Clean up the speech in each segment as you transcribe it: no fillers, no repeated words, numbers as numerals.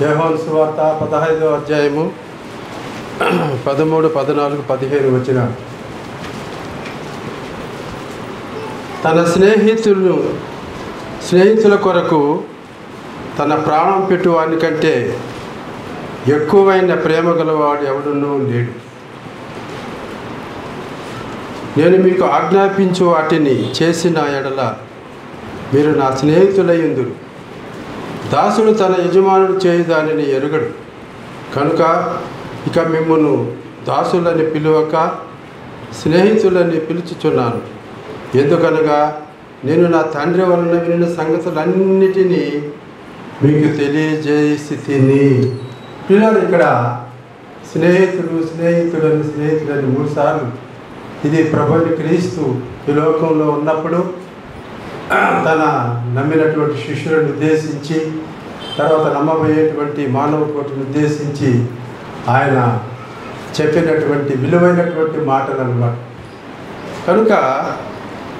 యోహాను సువార్త 15వ అధ్యాయము 13, 14, 15 వచ్చిన తన స్నేహితుల కొరకు తన ప్రాణం పెట్టువాని కంటే ఎక్కువైన ప్రేమ గలవాడు ఎవడునూ లేడు. నేను మీకు ఆజ్ఞాపించు వాటిని చేసిన ఎడల మీరు నా స్నేహితులయ్యుందురు. దాసుడు తన యజమానుడు చేయు దానిని ఎరుగడు కనుక ఇక మిమ్మును దాసులని పిలువక స్నేహితులని పిలుచుచున్నాను. ఎందుకనగా నేను నా తండ్రి వలన వినిన సంగతులన్నిటినీ మీకు తెలియజేసి తిని. పిల్లలు ఇక్కడ స్నేహితులని 3 సార్లు ఇది ప్రభువుని క్రీస్తు ఈ లోకంలో ఉన్నప్పుడు తన నమ్మినటువంటి శిష్యులను ఉద్దేశించి తర్వాత నమ్మబోయేటువంటి మానవ కోటిని ఉద్దేశించి ఆయన చెప్పినటువంటి విలువైనటువంటి మాటలు అన్నమాట. కనుక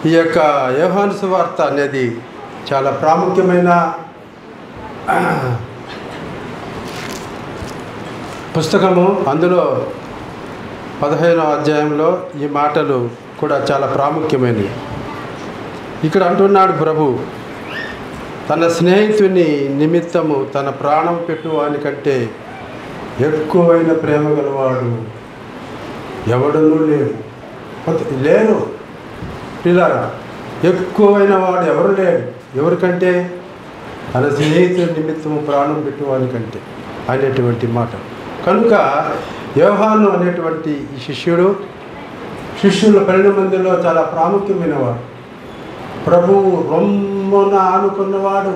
ఈ యొక్క యోహాను సువార్త అనేది చాలా ప్రాముఖ్యమైన పుస్తకము. అందులో 15వ అధ్యాయంలో ఈ మాటలు కూడా చాలా ప్రాముఖ్యమైనవి. ఇక్కడ అంటున్నాడు ప్రభు, తన స్నేహితుని నిమిత్తము తన ప్రాణం పెట్టువాని కంటే ఎక్కువైన ప్రేమ గలవాడు ఎవడనూ లేరు. పిల్లరా, ఎక్కువైన వాడు ఎవరు లేడు. ఎవరికంటే తన స్నేహితుని నిమిత్తము ప్రాణం పెట్టువాని కంటే అనేటువంటి మాట. కనుక యోహాను అనేటువంటి ఈ శిష్యుల 12 మందిలో చాలా ప్రాముఖ్యమైన వాడు. ప్రభువు రొమ్మున ఆనుకున్నవాడు.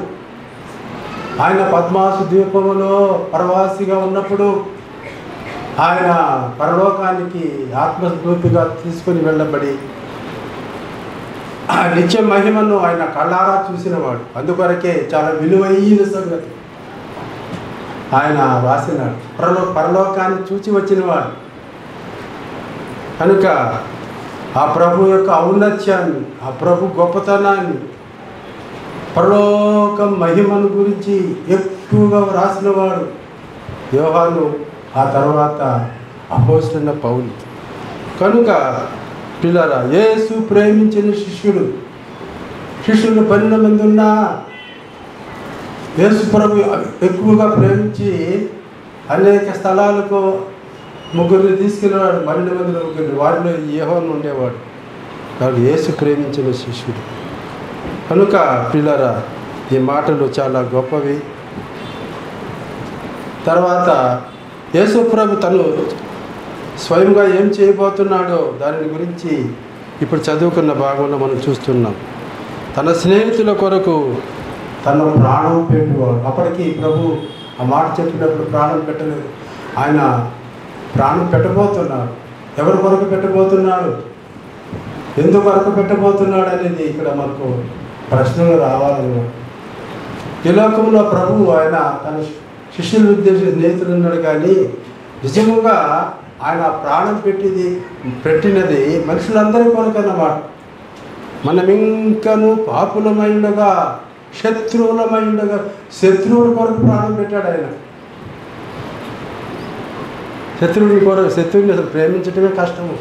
ఆయన పద్మాసు ద్వీపములో పరవాసిగా ఉన్నప్పుడు ఆయన పరలోకానికి ఆత్మస్ఫూర్తిగా తీసుకొని వెళ్ళబడి ఆ నిత్య మహిమను ఆయన కళ్ళారా చూసినవాడు. అందుకొరకే చాలా విలువైన సంగతి ఆయన రాసినాడు. పరలోకాన్ని చూచి వచ్చినవాడు. కనుక ఆ ప్రభు యొక్క ఔన్నత్యాన్ని, ఆ ప్రభు గొప్పతనాన్ని, పరలోక మహిమను గురించి ఎక్కువగా రాసినవాడు యోహాను. ఆ తర్వాత అపోస్తలుడైన పౌలు. కనుక పిల్లరా, యేసు ప్రేమించిన శిష్యులు 12 మంది ఉన్నా యేసు ప్రభు ఎక్కువగా ప్రేమించి అనేక స్థలాలకు 3 తీసుకెళ్ళేవాడు. 12 మందిలో 3, వారిలో యోహాను ఉండేవాడు. కాబట్టి యేసు ప్రేమించిన శిష్యుడు. కనుక పిల్లరా, ఈ మాటలు చాలా గొప్పవి. తర్వాత యేసు ప్రభు తను స్వయంగా ఏం చేయబోతున్నాడో దాని గురించి ఇప్పుడు చదువుకున్న భాగంలో మనం చూస్తున్నాం. తన స్నేహితుల కొరకు తన ప్రాణం పెట్టువాడు. అప్పటికి ప్రభు ఆ మాట చెప్పినప్పుడు ప్రాణం పెట్టలేదు. ఆయన ప్రాణం పెట్టబోతున్నాడు. ఎవరి కొరకు పెట్టబోతున్నాడు, ఎందుకొరకు పెట్టబోతున్నాడు అనేది ఇక్కడ మనకు ప్రశ్నలు రావాలన్నమాట. ఈ లోకంలో ప్రభువు ఆయన తన శిష్యులు ఉద్దేశించి స్నేహితులు ఉన్నాడు. కానీ నిజముగా ఆయన ప్రాణం పెట్టినది మనుషులందరి కొరకు అన్నమాట. మనం ఇంకను పాపులమై ఉండగా, శత్రువులమై ఉండగా శత్రువుల కొరకు ప్రాణం పెట్టాడు ఆయన. శత్రువుని అసలు ప్రేమించటమే కష్టము.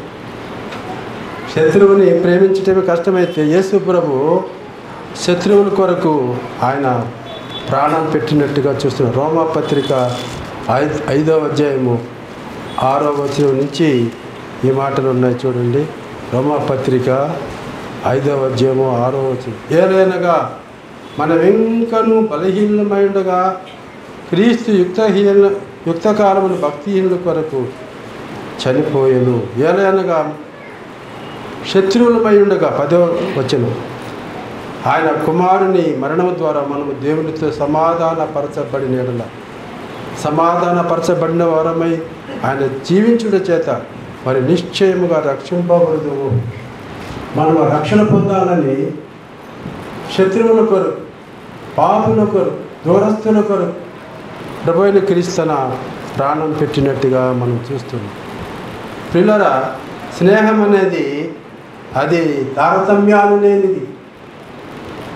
శత్రువుని ప్రేమించటమే కష్టమైతే యేసు ప్రభు శత్రువుల కొరకు ఆయన ప్రాణం పెట్టినట్టుగా చూస్తున్నాం. రోమాపత్రిక 5వ అధ్యాయము 6వ వచనం నుంచి ఈ మాటలు ఉన్నాయి చూడండి. రోమాపత్రిక 5వ అధ్యాయము 6వ వచనం. ఏలైనగా మనం ఇంకను బలహీనమై ఉండగా క్రీస్తు యుక్తకాలమును భక్తిహీనుల కొరకు చనిపోయెను. ఏలైనగా శత్రువులమై ఉండగా 10వ వచనం. ఆయన కుమారుని మరణం ద్వారా మనము దేవునితో సమాధానపరచబడిన వారమై ఆయన జీవించుట చేత మరి నిశ్చయముగా రక్షింపబడదు. మనం రక్షణ పొందాలని శత్రువుల కొరకు, పాపుల కొరకు, దూరస్తుల కొరకు ప్రభువైన క్రీస్తు తన ప్రాణం పెట్టినట్టుగా మనం చూస్తున్నాం. పిల్లరా, స్నేహం అనేది అది తారతమ్యాలు లేనిది.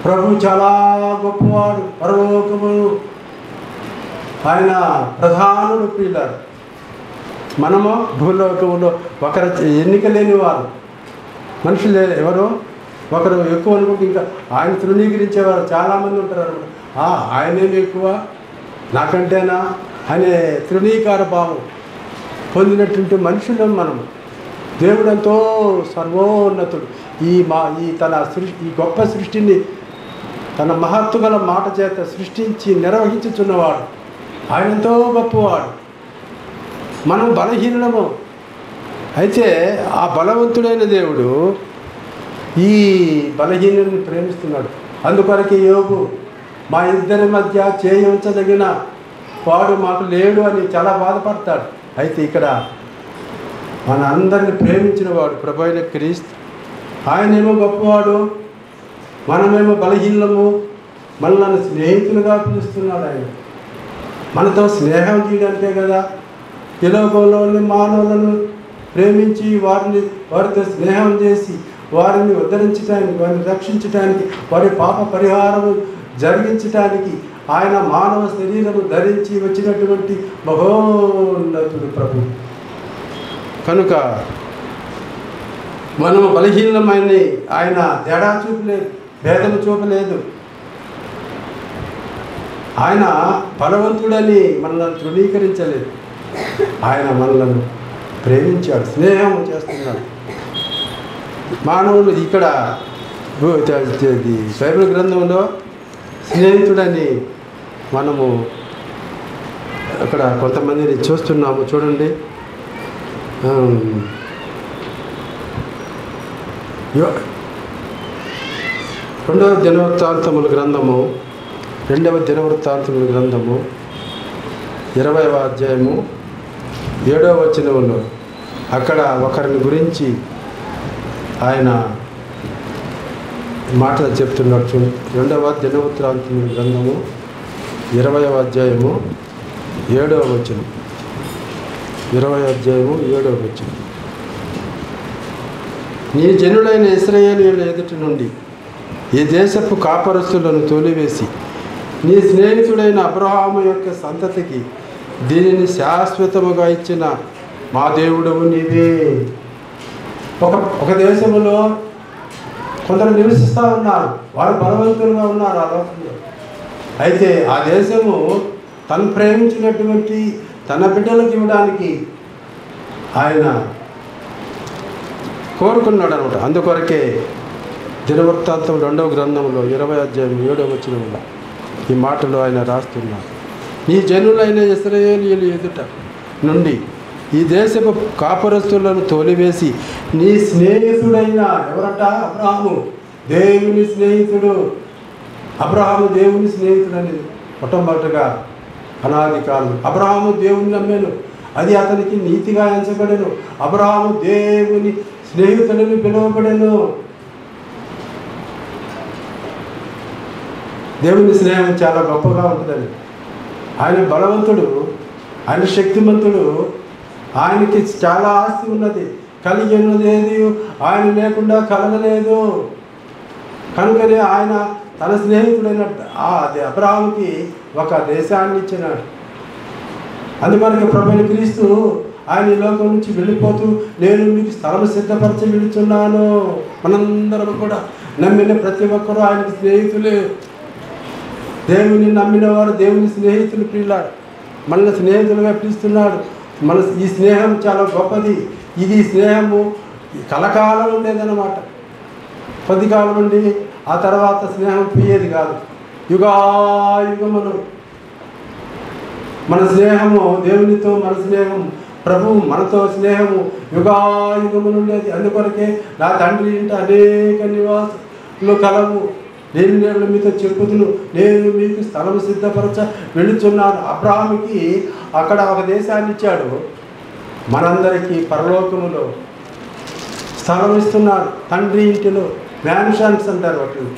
ప్రభు చాలా గొప్పవాడు. పరలోకము ఆయన ప్రధానుడు ప్రియులారు. మనము భూలోకంలో ఒకరు ఎన్నిక లేని వారు, మనుషులు ఎవరో ఒకరు ఎక్కువ అనుకుంటే ఇంకా ఆయన తృణీకరించేవారు చాలామంది ఉంటారు అనమాట. ఆయనేమి ఎక్కువ నాకంటేనా అనే తృణీకార భావం పొందినటువంటి మనుషులం మనము. దేవుడు ఎంతో సర్వోన్నతుడు. ఈ గొప్ప సృష్టిని తన మహత్తు గల మాట చేత సృష్టించి నిర్వహించుచున్నవాడు. ఆయన ఎంతో గొప్పవాడు. మనం బలహీనము. అయితే ఆ బలవంతుడైన దేవుడు ఈ బలహీనుని ప్రేమిస్తున్నాడు. అందుకొరకే యోబు మా ఇద్దరి మధ్య చేయి ఉంచదగిన వాడు మాకు లేడు అని చాలా బాధపడతాడు. అయితే ఇక్కడ మన అందరిని ప్రేమించిన వాడు ప్రభు అయిన క్రీస్తు. ఆయనేమో గొప్పవాడు, మనమేమో బలహీనము. మనల్ని స్నేహితులుగా పిలుస్తున్నాడు. ఆయన మనతో స్నేహం చేయడానికే కదా ఈ లోకంలోని మానవులను ప్రేమించి వారితో స్నేహం చేసి వారిని ఉద్ధరించడానికి, వారిని రక్షించడానికి, వారి పాప పరిహారము జరిగించడానికి ఆయన మానవ శరీరము ధరించి వచ్చినటువంటి మహోన్నతుడు ప్రభు. కనుక మనము బలహీనమైన ఆయన తేడా చూపలేదు, భేదము చూపలేదు. ఆయన బలవంతుడని మనల్ని తృణీకరించలేదు. ఆయన మనలను ప్రేమించాడు, స్నేహం చేస్తున్నాడు. మానవులు ఇక్కడ బైబిల్ గ్రంథంలో స్నేహితుడని మనము అక్కడ కొంతమందిని చూస్తున్నాము. చూడండి, 2వ దినవృత్తాంతముల గ్రంథము 20వ అధ్యాయము 7వ వచనంలో అక్కడ ఒకరిని గురించి ఆయన మాటలు చెప్తున్నాడు. చూడండి, 2వ దినవృత్తాంతముల గ్రంథము 20వ అధ్యాయము 7వ వచనం. 20వ అధ్యాయము 7వ వచనం. నీ జనులైన ఇశ్రాయేలీయుల ఎదుటి నుండి ఈ దేశపు కాపరస్తులను తోలివేసి నీ స్నేహితుడైన అబ్రహాము యొక్క సంతతికి దీనిని శాశ్వతముగా ఇచ్చిన మా దేవుడవు నీవే. ఒక దేశంలో కొందరు నివసిస్తూ ఉన్నారు, వారు బలవంతులుగా ఉన్నారు ఆ లోకంలో. అయితే ఆ దేశము తను ప్రేమించినటువంటి తన బిడ్డలకు ఇవ్వడానికి ఆయన కోరుకున్నాడు అనమాట. అందుకొరకే దినవృత్తాంతం 2వ గ్రంథంలో 20వ అధ్యాయం 7వ వచనంలో ఈ మాటలు ఆయన రాస్తున్నారు. నీ జనులైన ఇశ్రాయేలీయుల ఎదుట నుండి ఈ దేశపు కాపురస్తులను తోలివేసి నీ స్నేహితుడైన ఎవరట? అబ్రహాము, దేవుని స్నేహితుడు. అబ్రహాము దేవుని స్నేహితుడు అనేది మొట్టమొదటిగా అనాది కాలం అబ్రహాము దేవుని నమ్మాను, అది అతనికి నీతిగా ఎంచబడెను. అబ్రహాము దేవుని స్నేహితులని పిలువబడెను. దేవుని స్నేహం చాలా గొప్పగా ఉంటుందని. ఆయన బలవంతుడు, ఆయన శక్తిమంతుడు, ఆయనకి చాలా ఆస్తి ఉన్నది, కలిగి ఉన్నదేది ఆయన లేకుండా కలగలేదు. కనుకనే ఆయన తన స్నేహితుడైన అబ్రహాముకి ఒక దేశాన్ని ఇచ్చినాడు. అందుకని ప్రభువైన క్రీస్తు ఆయన ఈ లోకం నుంచి వెళ్ళిపోతూ నేను మీకు స్థలం సిద్ధపరచి వెళుతున్నాను. మనందరం కూడా నమ్మిన ప్రతి ఒక్కరూ ఆయనకి స్నేహితులే. దేవుని నమ్మిన వారు దేవుని స్నేహితులు ప్రియులారు. మనల్ని స్నేహితులుగా పిలుస్తున్నాడు. ఈ స్నేహం చాలా గొప్పది. ఇది స్నేహము కలకాలం ఉండేదన్నమాట. కొద్ది కాలం నుండి ఆ తర్వాత స్నేహం పోయేది కాదు. యుగాయుగములు మన స్నేహము దేవునితో, మన స్నేహం ప్రభువు మనతో స్నేహము యుగాయుగములు ఉండేది. అందుకొరకే నా తండ్రి ఇంట అనేక నివాసాలు కలవు, నేను మీతో చెప్పుదును, నేను మీకు స్థలం సిద్ధపరచ వెళుతున్నాను. అబ్రహాముకి అక్కడ ఒక దేశాన్ని ఇచ్చాడు, మనందరికీ పరలోకములో స్థలం ఇస్తున్నాడు. తండ్రి ఇంటిలో మ్యాన్షన్స్ అంటారు వాటిని.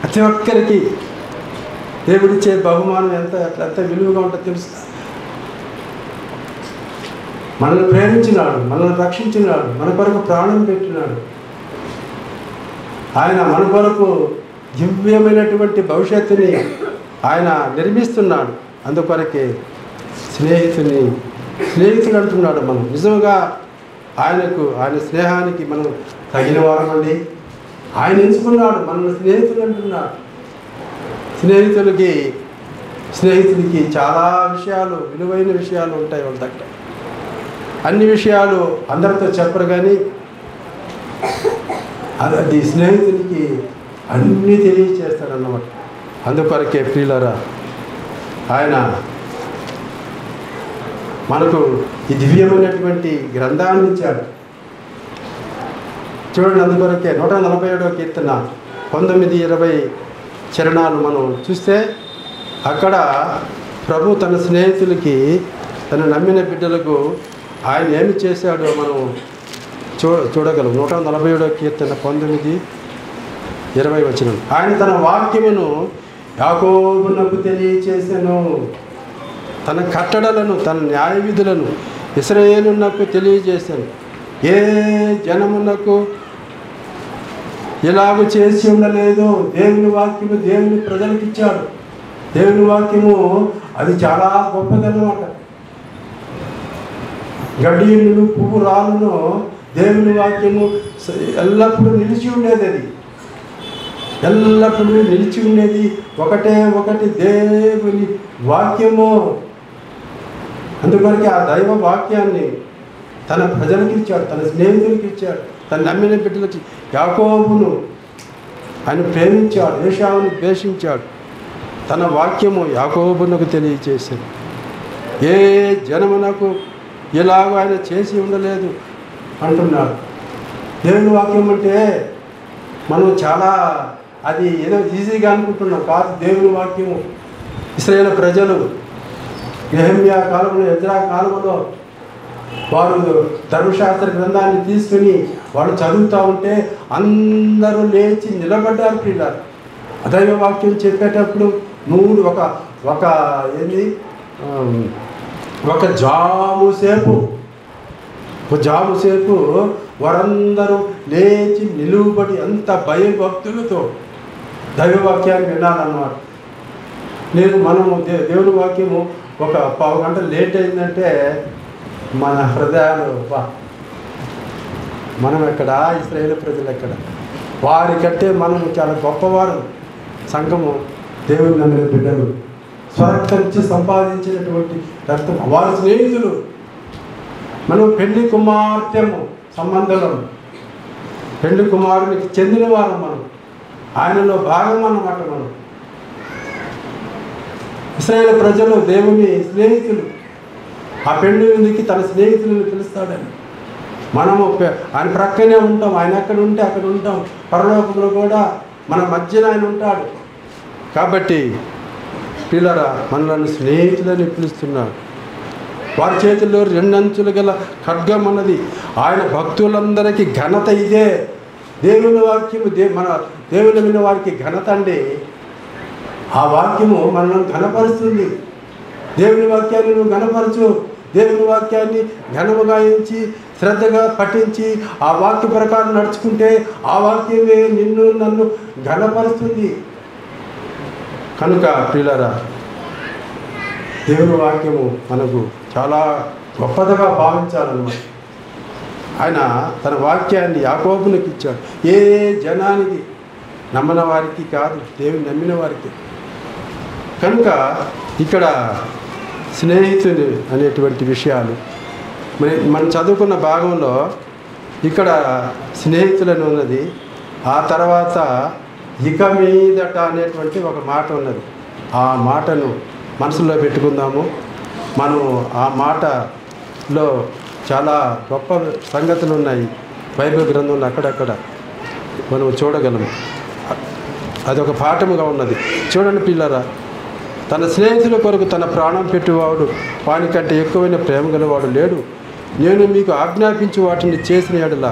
ప్రతి ఒక్కరికి దేవుడిచ్చే బహుమానం ఎంత విలువగా ఉంటుందో తెలుసు. మనల్ని ప్రేమించినాడు, మనల్ని రక్షించినాడు, మన కొరకు ప్రాణం పెట్టినాడు. ఆయన మన కొరకు దివ్యమైనటువంటి భవిష్యత్తుని ఆయన నిర్మిస్తున్నాడు. అందుకొరకే స్నేహితుడు అంటున్నాడు. మనం నిజంగా ఆయన స్నేహానికి మనం తగిన వారమండి. ఆయన ఎంచుకున్నాడు, మనల్ని స్నేహితులు అంటున్నాడు. స్నేహితుడికి చాలా విషయాలు, విలువైన విషయాలు ఉంటాయి వాళ్ళ దగ్గర. అన్ని విషయాలు అందరితో చెప్పరు, కానీ అది స్నేహితుడికి అన్నీ తెలియచేస్తాడన్నమాట. అందుకొరకే ప్రియులారా, ఆయన మనకు ఈ దివ్యమైనటువంటి గ్రంథాన్ని ఇచ్చాడు. చూడండి, అందుకొరకే 147వ కీర్తన 19-20 చరణాలు మనం చూస్తే అక్కడ ప్రభు తన స్నేహితులకి, తన నమ్మిన బిడ్డలకు ఆయన ఏమి చేశాడో మనం చూడగలం. 147వ కీర్తన 19-20 వచనం. ఆయన తన వాక్యమును యాకోబునకు తెలియచేసెను, తన కట్టడలను, తన న్యాయ విధులను ఇశ్రాయేలునకు తెలియజేశాను. ఏ జనమునకు ఇలాగూ చేసి ఉండలేదు. దేవుని వాక్యము దేవుని ప్రజలకు ఇచ్చాడు. దేవుని వాక్యము అది చాలా గొప్పదన్నమాట. గడ్డియులు పువ్వు రాళ్ళను దేవుని వాక్యము ఎల్లప్పుడూ నిలిచి ఉండేది. అది ఎల్లప్పుడూ నిలిచి ఉండేది ఒకటి దేవుని వాక్యము. అందుకొరకు ఆ దైవ వాక్యాన్ని తన ప్రజలకు ఇచ్చాడు, తన స్నేహితులకి ఇచ్చాడు, తన నమ్మిన బిడ్డలకి. యాకోబును ఆయన ప్రేమించాడు, ఏశావును ద్వేషించాడు. తన వాక్యము యాకోబునకు తెలియచేశాడు. ఏ జనమునకు ఇలాగ ఆయన చేసి ఉండలేదు అంటున్నాడు. దేవుని వాక్యం అంటే మనం చాలా అది ఏదో ఈజీగా అనుకుంటున్నాం, కాదు. దేవుని వాక్యము ఇశ్రాయేలు ప్రజలు నెహెమ్యా కాలంలో, ఎజ్రా కాలంలో వారు ధర్మశాస్త్ర గ్రంథాన్ని తీసుకుని వాళ్ళు చదువుతూ ఉంటే అందరూ లేచి నిలబడ్డారు. పిల్లలు దైవ వాక్యం చెప్పేటప్పుడు ఒక జాము సేపు వారందరూ లేచి నిలువబడి అంత భయభక్తులతో దైవవాక్యాన్ని వినాలన్నమాట. మనము దేవుని వాక్యము ఒక పావు గంట లేట్ అయిందంటే మన హృదయాలు మనం ఎక్కడ, ఇశ్రాయేలు ప్రజలు ఎక్కడ, వారికంటే మనం చాలా గొప్పవారు. సంఘము దేవుని నమ్మిన బిడ్డలు స్వరక్తమిచ్చి సంపాదించినటువంటి రక్తం, వారి స్నేహితులు. మనం పెళ్లి కుమార్తెము సంబంధం, పెళ్లి కుమారునికి చెందిన వారు. మనం ఆయనలో భాగం అన్నమాట. మనం ఇశ్రాయేలు ప్రజలు దేవుని స్నేహితులు. ఆ పెళ్లి విందుకి తన స్నేహితులను పిలుస్తాడని మనము ఆయన ప్రక్కనే ఉంటాం. ఆయన ఎక్కడ ఉంటే అక్కడ ఉంటాం. పరలోకంలో కూడా మన మధ్యన ఆయన ఉంటాడు. కాబట్టి పిల్లరా, మనల్ని స్నేహితులని పిలుస్తున్నాడు. వారి చేతుల్లో 2 అంచులు గల ఖడ్గం అన్నది. ఆయన భక్తులందరికీ ఘనత ఇదే. దేవుని వాక్యము మన దేవుని మీద వారికి ఘనత అండి. ఆ వాక్యము మనల్ని ఘనపరుస్తుంది. దేవుని వాక్యాన్ని నువ్వు ఘనపరచు. దేవుని వాక్యాన్ని ఘనముగా ఎంచి శ్రద్ధగా పఠించి ఆ వాక్య ప్రకారం నడుచుకుంటే ఆ వాక్యమే నిన్ను నన్ను ఘనపరుస్తుంది. కనుక ప్రియులారా, దేవుని వాక్యము మనకు చాలా గొప్పదిగా భావించాలన్నమాట. ఆయన తన వాక్యాన్ని యాకోబునికి ఇచ్చాడు. ఏ జనానికి, నమ్మని వారికి కాదు, దేవుని నమ్మిన వారికి. కనుక ఇక్కడ స్నేహితులు అనేటువంటి విషయాలు మనం చదువుకున్న భాగంలో ఇక్కడ స్నేహితులని ఉన్నది. ఆ తర్వాత ఇక మీదట అనేటువంటి ఒక మాట ఉన్నది. ఆ మాటను మనసులో పెట్టుకుందాము. మనం ఆ మాటలో చాలా గొప్ప సంగతులు ఉన్నాయి. బైబిల్ గ్రంథంలో అక్కడక్కడ మనం చూడగలం. అదొక పాఠముగా ఉన్నది. చూడండి పిల్లరా, తన స్నేహితుల కొరకు తన ప్రాణం పెట్టువాడు వానికంటే ఎక్కువైన ప్రేమ గలవాడు లేడు. నేను మీకు ఆజ్ఞాపించి వాటిని చేసిన యెడల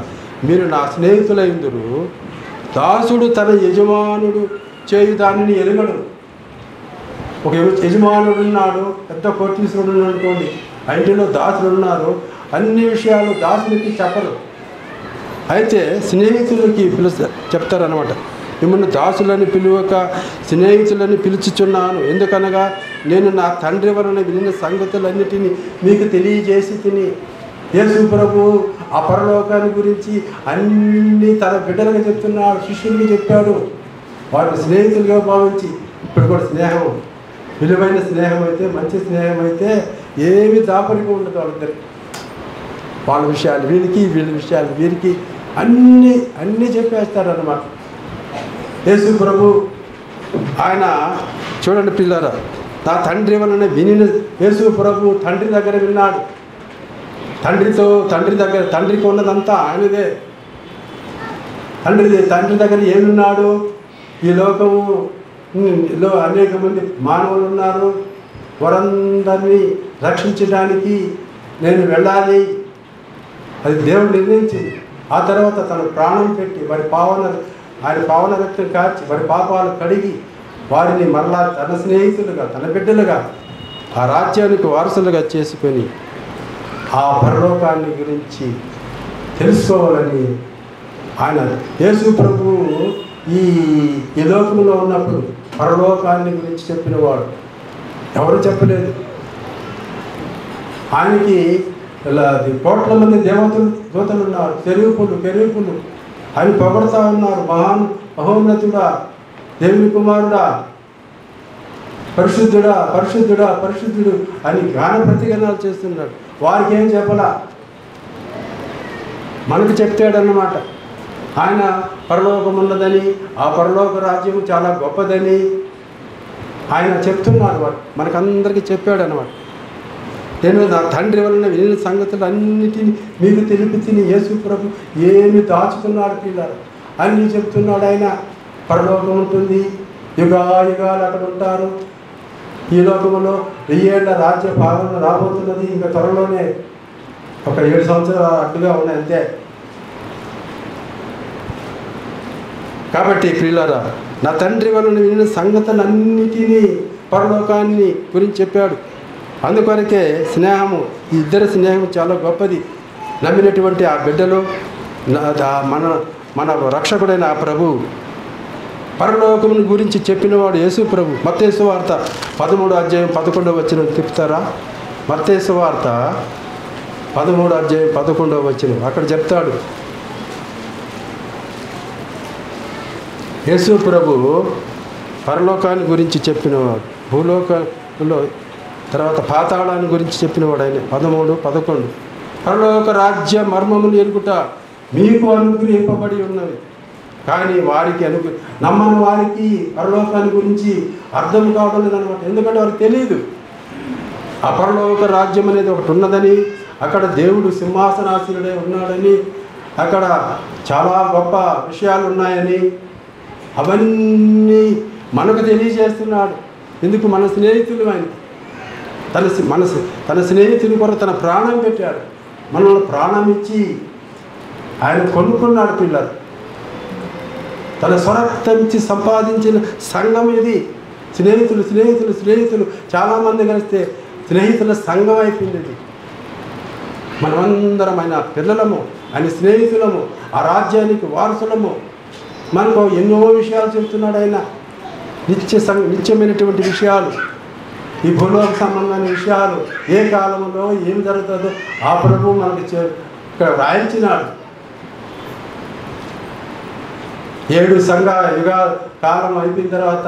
మీరు నా స్నేహితులైందురు. దాసుడు తన యజమానుడు చేయు దానిని ఎరుగడు. ఒక యజమానుడు ఉన్నాడు, పెద్ద కోటీశ్వరుడు ఉన్నాడు అనుకోండి, ఆ ఇంటిలో దాసులు ఉన్నారు. అన్ని విషయాలు దాసునికి చెప్పరు. అయితే స్నేహితులకి చెప్తారనమాట. మిమ్మల్ని దాసులని పిలువక స్నేహితులని పిలుచుచున్నాను. ఎందుకనగా నేను నా తండ్రి వలన వినిన సంగతులన్నిటినీ మీకు తెలియజేసి తిని. యేసు ప్రభు ఆ పరలోకాన్ని గురించి అన్నీ తన బిడ్డలుగా చెప్తున్నాడు, శిష్యులకి చెప్పాడు. వారిని స్నేహితులుగా భావించి ఇప్పుడు కూడా స్నేహం, విలువైన స్నేహం అయితే, మంచి స్నేహం అయితే ఏమి దాపరికం ఉండదు. వాళ్ళిద్దరికి వాళ్ళ విషయాలు వీళ్ళకి, వీళ్ళ విషయాలు వీరికి అన్నీ చెప్పేస్తారు అన్నమాట. యేసు ప్రభు ఆయన చూడండి పిల్లరా, నా తండ్రి వలన వినిన. యేసు ప్రభు తండ్రి దగ్గర విన్నాడు. తండ్రికి ఉన్నదంతా ఆయనదే. తండ్రి దగ్గర ఏమున్నాడు? ఈ లోకములో అనేక మంది మానవులు ఉన్నారు, వారందరినీ రక్షించడానికి నేను వెళ్ళాలి, అది దేవుడు నిర్ణయించింది. ఆ తర్వాత తన ప్రాణం పెట్టి ఆయన పావన రక్తం కార్చి వారి పాపాలు కడిగి వారిని మరలా తన స్నేహితులుగా, తన బిడ్డలుగా, ఆ రాజ్యానికి వారసులుగా చేసుకొని ఆ పరలోకాన్ని గురించి తెలుసుకోవాలని ఆయన యేసు ప్రభువు ఈ లోకంలో ఉన్నప్పుడు పరలోకాన్ని గురించి చెప్పినవాడు ఎవరు చెప్పలేదు. ఆయనకి కోట్ల మంది దూతలు ఉన్నారు, కెరూపులు ఆయన పొగడుతూ ఉన్నారు. మహోన్నతుడా, దేవుని కుమారుడా, పరిశుద్ధుడా పరిశుద్ధుడా పరిశుద్ధుడు అని గాన ప్రతిగణాలు చేస్తున్నాడు. వారికి ఏం చెప్పలా, మనకు చెప్తాడన్నమాట. ఆయన పరలోకం ఉన్నదని, ఆ పరలోక రాజ్యం చాలా గొప్పదని ఆయన చెప్తున్నాడు. వాడు మనకందరికీ చెప్పాడు అన్నమాట. నేను నా తండ్రి వలన వినిన సంగతులు అన్నిటినీ మీకు తెలిపి తిని. యేసు ప్రభు ఏమి దాచుకున్నాడు పిల్లలు అన్నీ చెప్తున్నాడు. ఆయన పరలోకం ఉంటుంది, యుగాలు అక్కడ ఉంటారు. ఈ లోకంలో 1000 ఏళ్ల రాజ్య పాలన రాబోతున్నది. ఇంకా త్వరలోనే ఒక 7 సంవత్సరాలు అడ్డుగా ఉన్నాయి అంతే. కాబట్టి ప్రియులారా, నా తండ్రి వలన వినిన సంగతులన్నిటినీ, పరలోకాన్ని గురించి చెప్పాడు. అందుకొరకే స్నేహము, ఈ ఇద్దరి స్నేహం చాలా గొప్పది. నమ్మినటువంటి ఆ బిడ్డలు, మన రక్షకుడైన ఆ ప్రభు పరలోకముని గురించి చెప్పినవాడు యేసు ప్రభు. మత్తయి సువార్త 13వ అధ్యాయం 11వ వచనం తిప్పుతారా? మత్తయి సువార్త 13వ అధ్యాయం 11వ వచనం అక్కడ చెప్తాడు. యేసు ప్రభు పరలోకాన్ని గురించి చెప్పినవాడు, భూలోకంలో తర్వాత పాతాళాన్ని గురించి చెప్పినవాడు ఆయన. 13, 11 పరలోక రాజ్య మర్మములు ఎరుగుట మీకు అనుగ్రహింపబడి ఉన్నవి, కానీ వారికి నమ్మని వారికి పరలోకాన్ని గురించి అర్థం కావడం లేదనమాట. ఎందుకంటే వారికి తెలియదు ఆ పరలోక రాజ్యం అనేది ఒకటి ఉన్నదని, అక్కడ దేవుడు సింహాసనాసీనుడై ఉన్నాడని, అక్కడ చాలా గొప్ప విషయాలు ఉన్నాయని, అవన్నీ మనకు తెలియజేస్తున్నాడు. ఎందుకు? మన స్నేహితులు ఆయన తన స్నేహితుని కొరకు తన ప్రాణం పెట్టాడు. మనల్ని ప్రాణం ఇచ్చి ఆయన కొనుక్కున్నాడు పిల్లలు. తన స్వరక్తం ఇచ్చి సంపాదించిన సంఘం ఇది. స్నేహితులు చాలామంది కలిస్తే స్నేహితుల సంఘం అయిపోయింది ఇది. మనమందరం ఆయన పిల్లలము, ఆయన స్నేహితులము, ఆ రాజ్యానికి వారసులము. మనకు ఎన్నో విషయాలు చెప్తున్నాడు ఆయన. నిత్యమైనటువంటి విషయాలు, ఈ భూలోక సంబంధమైన విషయాలు, ఏ కాలంలో ఏమి జరుగుతుందో ఆ ప్రభు మనకి ఇక్కడ రాయించినాడు. 7 యుగ కాలం అయిపోయిన తర్వాత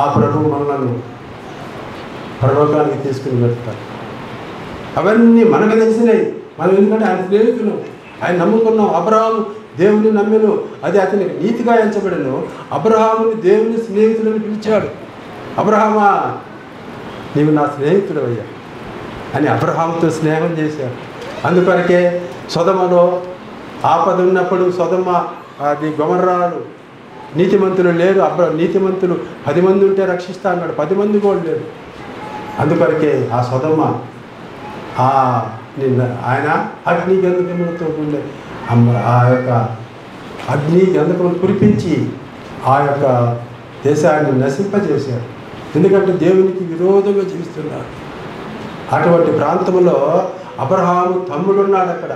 ఆ ప్రభు మనలను పరలోకానికి తీసుకుని వెళ్తారు. అవన్నీ మనకు తెలిసినాయి. మనం ఎందుకంటే ఆయన స్నేహితులు, ఆయన నమ్ముకున్నాం. అబ్రహాము దేవుని నమ్మెను, అది అతనికి నీతిగా ఎంచబడను. అబ్రహాముని దేవుని స్నేహితులను పిలిచాడు. అబ్రహామా, నీవు నా స్నేహితుడు అయ్యా అని అబ్రహాముతో స్నేహం చేశాడు. అందుకొరకే సొదమలో ఆపద ఉన్నప్పుడు అది గొమర్రాలు నీతిమంతులు లేరు. నీతిమంతులు 10 మంది ఉంటే రక్షిస్తా అన్నాడు, 10 మంది కూడా లేరు. అందుకొరకే ఆ సొదమ ఆయన అగ్ని గంధకములతో ఉండే ఆ యొక్క అగ్ని గంధకములు కురిపించి ఆ యొక్క దేశాన్ని నశింపజేశాడు. ఎందుకంటే దేవునికి విరోధంగా జీవిస్తున్నాడు. అటువంటి ప్రాంతంలో అబ్రహాము తమ్ముడు ఉన్నాడు. అక్కడ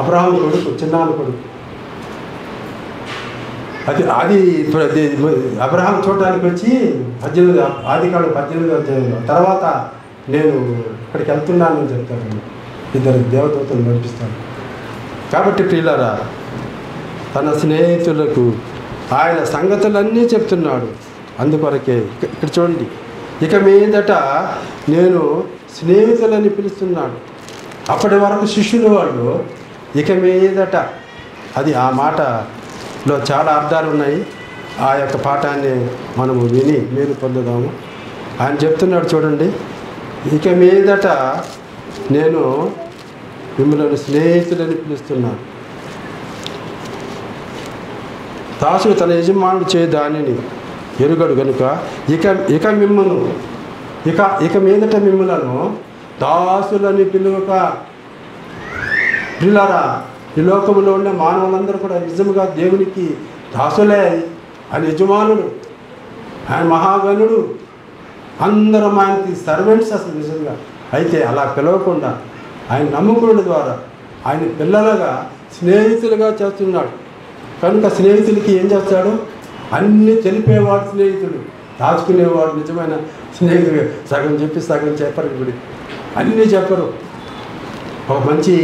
అబ్రహాము కొడుకు, చిన్నాన్న కొడుకు. అది అబ్రహాం చూడడానికి వచ్చి 18 ఆదికాండం 18వ అధ్యాయంలో తర్వాత నేను ఇక్కడికి వెళ్తున్నానని చెప్తాను. ఇద్దరు దేవదూతలు పంపిస్తాను. కాబట్టి ప్రియులారా, తన స్నేహితులకు ఆయన సంగతులన్నీ చెప్తున్నాడు. అందుకొరకే ఇక్కడ చూడండి, ఇక మీదట నేను స్నేహితులని పిలుస్తున్నాడు. అప్పటి వరకు శిష్యులు వాళ్ళు, ఇక మీదట, అది ఆ మాటలో చాలా అర్థాలు ఉన్నాయి. ఆ యొక్క పాఠాన్ని మనము విని మీరు పొందుదాము. ఆయన చెప్తున్నాడు చూడండి, ఇక మీదట నేను మిమ్మల్ని స్నేహితులని పిలుస్తున్నాను. దాసుడు తన యజమానుడు చే దానిని ఎరుగడు కనుక ఇక మిమ్మను ఇక మీదట మిమ్మలను దాసులని పిలువక. ప్రియులారా, ఈ లోకంలో ఉండే మానవులందరూ కూడా నిజంగా దేవునికి దాసులే. ఆయన యజమానుడు, ఆయన మహాగణుడు, అందరం ఆయనకి సర్వెంట్స్ అసలు నిజంగా. అయితే అలా పిలవకుండా ఆయన నమ్ముకున్న ద్వారా ఆయన పిల్లలుగా స్నేహితులుగా చేస్తున్నాడు. కనుక స్నేహితులకి ఏం చేస్తాడు? అన్నీ తెలిపేవాడు స్నేహితుడు, దాచుకునేవాడు నిజమైన స్నేహితుడు. సగం చెప్పి సగం చెప్పరు. ఇప్పుడు అన్నీ చెప్పరు. ఒక మంచి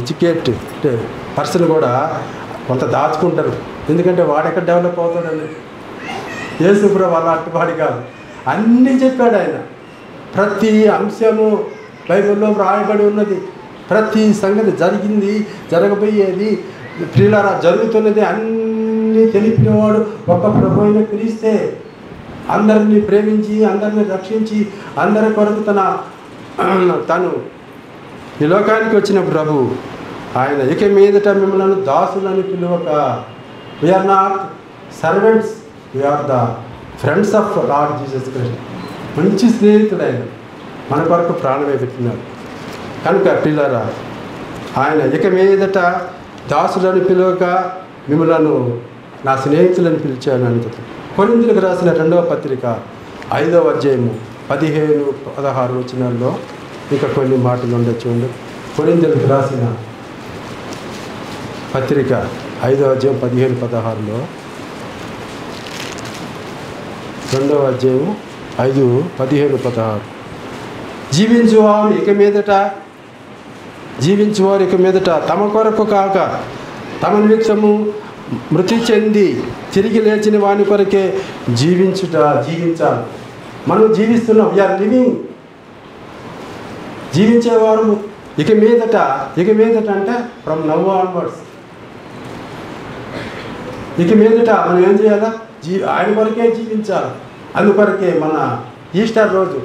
ఎడ్యుకేట్ పర్సన్ కూడా కొంత దాచుకుంటారు. ఎందుకంటే వాడెక్కడ డెవలప్ అవుతాడని. యేసుప్రభు వాళ్ళ అట్టుబాడి కాదు, అన్నీ చెప్పాడు ఆయన. ప్రతి అంశము బైబిల్లో రాయబడి ఉన్నది. ప్రతి సంగతి జరిగింది, జరగబోయేది, ప్రియులారా జరుగుతున్నది అన్నీ తెలిపినవాడు ఒక ప్రభు అయిన క్రీస్తే. అందరినీ ప్రేమించి, అందరినీ రక్షించి, అందరి కొరకు తను ఈ లోకానికి వచ్చిన ప్రభు ఆయన. ఇక మీదట మిమ్మల్ని దాసులని పిలువక. We are not servants, we are the friends of Lord Jesus Christ. మంచి స్నేహితుడు ఆయన, మన కొరకు ప్రాణమే పెట్టినాడు. కనుక పిల్లరా, ఆయన ఇక మీదట దాసులని పిలువక మిమ్మలను నా స్నేహితులను పిలిచాను అని చెప్పి కొరింథీయులకు రాసిన 2వ పత్రిక 5వ అధ్యాయము 15-16 వచనాల్లో ఇంకా కొన్ని మాటలు ఉండొచ్చు. కొరింథీయులకు రాసిన పత్రిక 5వ అధ్యాయం 15-16లో 2వ అధ్యాయం 5:15-16 జీవించువారు ఇక మీదట తమ కొరకు కాక తమ నిమిత్తము మృతి చెంది తిరిగి లేచిన వాని కొరకే జీవించాలి. మనం జీవిస్తున్నాం. We are living. జీవించేవారు ఇక మీదట అంటే ఫ్రమ్ నవ్ ఆన్వర్డ్స్. ఇక మీదట మనం ఏం చేయాలా? ఆయన కొరకే జీవించాలి. అందుకొరకే మన ఈస్టర్ రోజు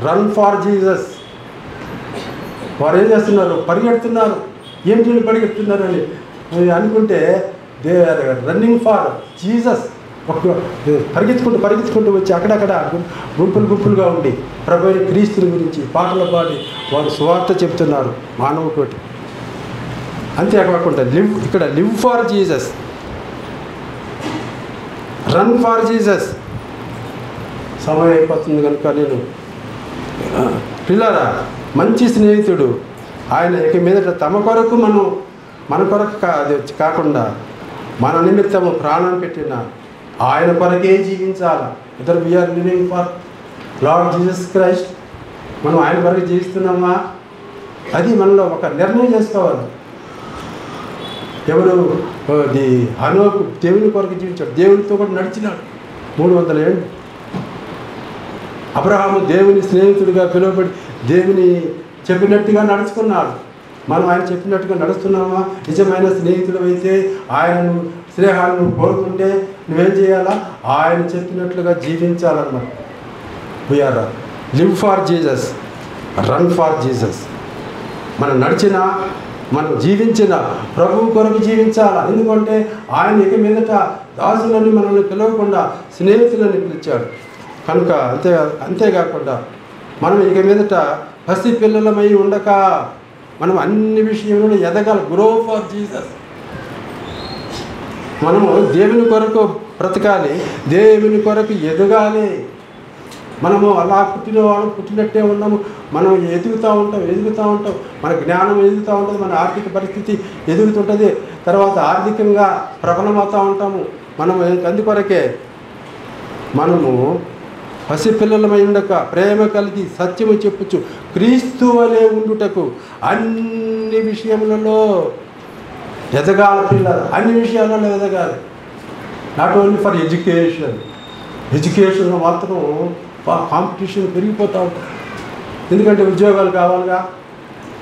రన్ ఫార్ జీసస్. వారు ఏం చేస్తున్నారు? పరిగెడుతున్నారు. ఏంటి పరిగెడుతున్నారు అని అనుకుంటే they are running for Jesus. పరిగెత్తుకుంటూ వచ్చి అక్కడక్కడ గుంపులుగా ఉండి ప్రభు క్రీస్తుని గురించి పాటలు పాడి వారు సువార్త చెప్తున్నారు మానవకోటి. అంతేకాకుండా ఇక్కడ live for Jesus, run for Jesus. సమయం అయిపోతుంది కనుక నేను పిల్లరా, మంచి స్నేహితుడు ఆయన. ఇక మీదట తమ కొరకు మన కొరకు కాకుండా మన నిమిత్తము ప్రాణం పెట్టిన ఆయన కొరకే జీవించాలి. ఇద్దరు we are living for Lord Jesus Christ. మనం ఆయన కొరకు జీవిస్తున్నామా? అది మనలో ఒక నిర్ణయం చేసుకోవాలి. ఎవరు హనోకు దేవుని కొరకు జీవించాడు, దేవునితో కూడా నడిచినాడు 300 ఏళ్ళు. అబ్రహాము దేవుని స్నేహితుడిగా పిలువబడి దేవుని చెప్పినట్టుగా నడుచుకున్నాడు. మనం ఆయన చెప్పినట్టుగా నడుస్తున్నామా? నిజమైన స్నేహితుడు అయితే ఆయనను స్నేహాలను కోరుకుంటే నువ్వేం చేయాలా? ఆయన చెప్పినట్లుగా జీవించాలన్నమాట. We are live for Jesus, run for Jesus. మనం నడిచిన, మనం జీవించిన ప్రభువు కొరకు జీవించాలా. ఎందుకంటే ఆయన ఇక మీదట దాసులని మనల్ని పిలవకుండా స్నేహితులని పిలిచాడు కనుక. అంతేకాకుండా మనం ఇక మీదట పసి పిల్లలమై ఉండక మనం అన్ని విషయంలో ఎదగాలి. Grow for Jesus. మనము దేవుని కొరకు బ్రతకాలి, దేవుని కొరకు ఎదగాలి. మనము అలా పుట్టినట్టే ఉన్నాము. మనం ఎదుగుతూ ఉంటాం. మన జ్ఞానం ఎదుగుతూ ఉంటుంది, మన ఆర్థిక పరిస్థితి ఎదుగుతుంటుంది. తర్వాత ఆర్థికంగా ప్రబలమవుతూ ఉంటాము. మనం అందుకొరకే మనము పసిపిల్లలమై ఉండక ప్రేమ కలిగి సత్యము చెప్పుచు క్రీస్తు వలె ఉండుటకు అన్ని విషయములలో ఎదగాలి. పిల్లలు అన్ని విషయాలలో ఎదగాలి. నాట్ ఓన్లీ ఫర్ ఎడ్యుకేషన్లో మాత్రం కాంపిటీషన్ పెరిగిపోతూ ఉంటుంది. ఎందుకంటే ఉద్యోగాలు కావాలిగా.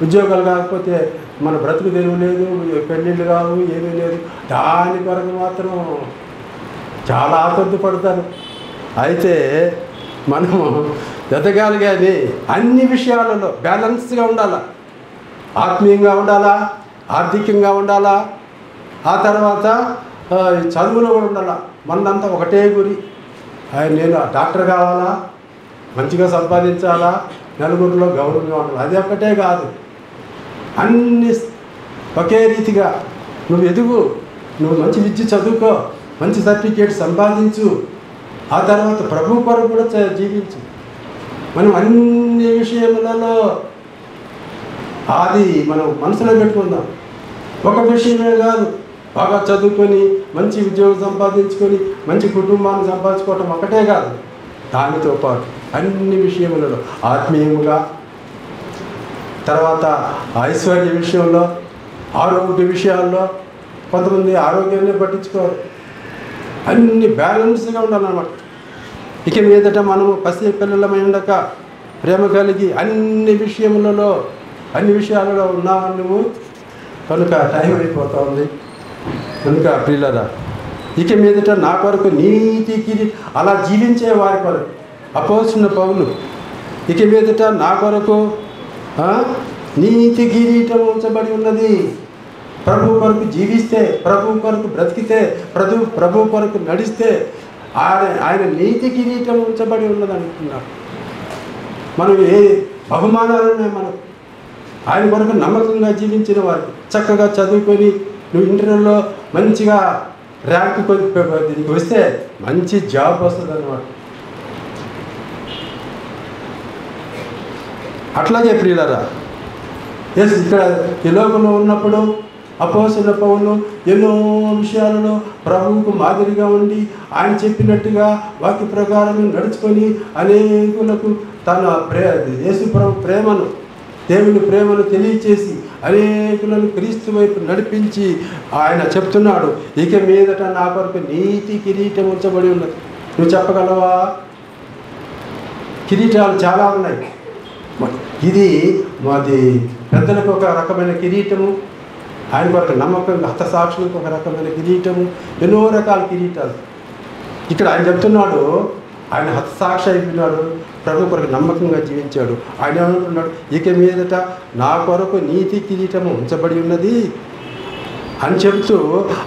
ఉద్యోగాలు కాకపోతే మన బ్రతుకు తెరువు లేదు, పెళ్ళిళ్ళు కావు, ఏమీ లేదు. దాని కొరకు మాత్రం చాలా ఆతృత పడతారు. అయితే మనము ఎదగాలి కానీ అన్ని విషయాలలో బ్యాలెన్స్గా ఉండాలా. ఆత్మీయంగా ఉండాలా, ఆర్థికంగా ఉండాలా, ఆ తర్వాత చదువులో కూడా ఉండాలా. మనంతా ఒకటే గురి, నేను డాక్టర్ కావాలా, మంచిగా సంపాదించాలా, నలుగురిలో గౌరవంగా ఉండాలి. అది ఒక్కటే కాదు, అన్ని ఒకే రీతిగా నువ్వు ఎదుగు, నువ్వు మంచి విద్య చదువుకో, మంచి సర్టిఫికేట్ సంపాదించు, ఆ తర్వాత ప్రభు కొరకు కూడా జీవించు. మనం అన్ని విషయములలో అది మనం మనసులో పెట్టుకుందాం. ఒక విషయమే కాదు, బాగా చదువుకొని మంచి ఉద్యోగం సంపాదించుకొని మంచి కుటుంబాన్ని సంపాదించుకోవటం ఒకటే కాదు, దానితో పాటు అన్ని విషయములలో ఆత్మీయముగా, తర్వాత ఐశ్వర్య విషయంలో, ఆరోగ్య విషయాల్లో, కొంతమంది ఆరోగ్యాన్ని పట్టించుకోరు. అన్ని బ్యాలెన్స్గా ఉండాలన్నమాట. ఇక మీదట మనము పసి పిల్లలమై ఉండక ప్రేమ కలిగి అన్ని విషయాలలో ఉన్నావు నువ్వు. కనుక టైం అయిపోతూ ఉంది. కనుక ప్రియులారా, ఇక మీదట నా కొరకు నీతికి అలా జీవించే వారి కొరకు అపోస్తున్న పౌలు ఇక మీదట నా కొరకు నీతి కిరీటం ఉంచబడి ఉన్నది. ప్రభు కొరకు జీవిస్తే, ప్రభు కొరకు బ్రతికితే, ప్రభు కొరకు నడిస్తే ఆయన నీతి కిరీటం ఉంచబడి ఉన్నది అంటున్నారు. మనం ఏ బహుమానాలున్నాయి మనకు? ఆయన కొరకు నమ్మకంగా జీవించిన వారు, చక్కగా చదువుకొని నువ్వు ఇంటర్వ్యూలో మంచిగా ర్యాంక్ దీనికి వస్తే మంచి జాబ్ వస్తుంది అన్నమాట. అట్లాగే ప్రియులారా, ఇక్కడ ఈ లోకంలో ఉన్నప్పుడు అపోస్తలుల పౌలు ఎన్నో విషయాలలో ప్రభువుకు మాదిరిగా ఉండి ఆయన చెప్పినట్టుగా వాక్య ప్రకారం నడుచుకొని అనేకులకు తన యేసు ప్రభు ప్రేమను, దేవుని ప్రేమను తెలియచేసి అనేకులను క్రీస్తు వైపు నడిపించి ఆయన చెప్తున్నాడు, ఇక మీదట నా కొరకు నీతి కిరీటం ఉంచబడి ఉన్నది. నువ్వు చెప్పగలవా? కిరీటాలు చాలా ఉన్నాయి. ఇది మాది పెద్దలకు ఒక రకమైన కిరీటము, ఆయన కొరకు నమ్మకంగా హతసాక్షులకు ఒక రకమైన కిరీటము, ఎన్నో రకాల కిరీటాలు. ఇక్కడ ఆయన చెప్తున్నాడు, ఆయన హతసాక్షి అయిపోయినాడు, ప్రభు కొరకు నమ్మకంగా జీవించాడు. ఆయన ఏమంటున్నాడు, ఇక మీదట నా కొరకు నీతి కిరీటము ఉంచబడి ఉన్నది అని చెప్తూ,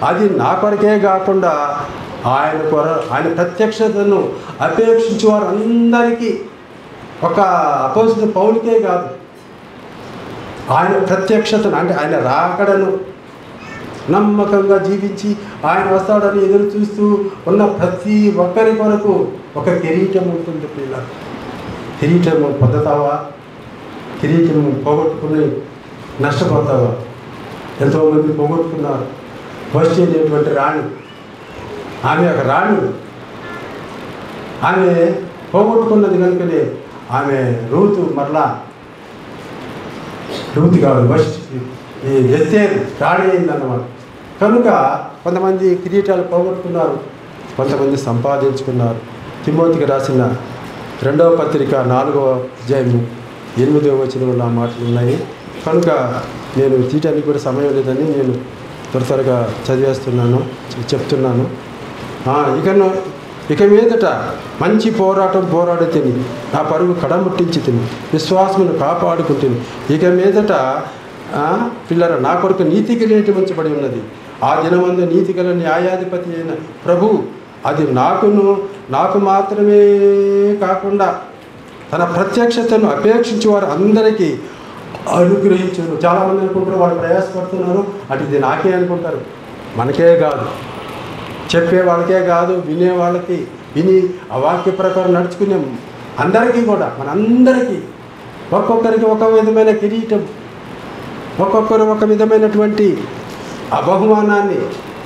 అది నా కొరకే కాకుండా ఆయన ప్రత్యక్షతను అపేక్షించే వారందరికీ, ఒక అపోస్తలుల పౌలుకే కాదు, ఆయన ప్రత్యక్షతను అంటే ఆయన రాకడను నమ్మకంగా జీవించి ఆయన వస్తాడని ఎదురు చూస్తూ ఉన్న ప్రతి ఒక్కరి కొరకు ఒక కిరీటం ఉంటుంది. పిల్లలు, కిరీటము పొందుతావా? కిరీటము పోగొట్టుకుని నష్టపోతావా? ఎంతోమంది పోగొట్టుకున్నారు. వష్టి అనేటువంటి రాణి, ఆమె ఒక రాణి, ఆమె పోగొట్టుకున్నది కనుకనే ఆమె రూతు కాదు ఎస్తేరు రాణి అయిందన్నమాట. కనుక కొంతమంది కిరీటాలు పోగొట్టుకున్నారు, కొంతమంది సంపాదించుకున్నారు. తిమోతికి రాసిన 2వ పత్రిక 4వ అధ్యాయము 8వ వచనంలో ఆ మాటలు ఉన్నాయి. కనుక నేను తీయటానికి కూడా సమయం లేదని నేను త్వరగా చదివేస్తున్నాను, చెప్తున్నాను. ఇక మీదట మంచి పోరాడి తిని నా పరుగు కడముట్టించి తిని విశ్వాసమును కాపాడుకుంటుంది. ఇక మీదట పిల్లల నా కొరకు నీతి కిరీటం ఉంచబడి ఉన్నది. ఆ దినమందు నీతి గల న్యాయాధిపతి అయిన ప్రభు అది నాకు మాత్రమే కాకుండా తన ప్రత్యక్షతను అపేక్షించే వారు అందరికీ అనుగ్రహించను. చాలామంది అనుకుంటారు వాళ్ళు ప్రయాసపడుతున్నారు, అటు ఇది నాకే అనుకుంటారు. మనకే కాదు, చెప్పే వాళ్ళకే కాదు, వినే వాళ్ళకి, విని ఆ వాక్య ప్రకారం నడుచుకునే అందరికీ కూడా, మనందరికీ ఒక్కొక్కరికి ఒక విధమైన కిరీటం, ఒక్కొక్కరు ఒక విధమైనటువంటి ఆ బహుమానాన్ని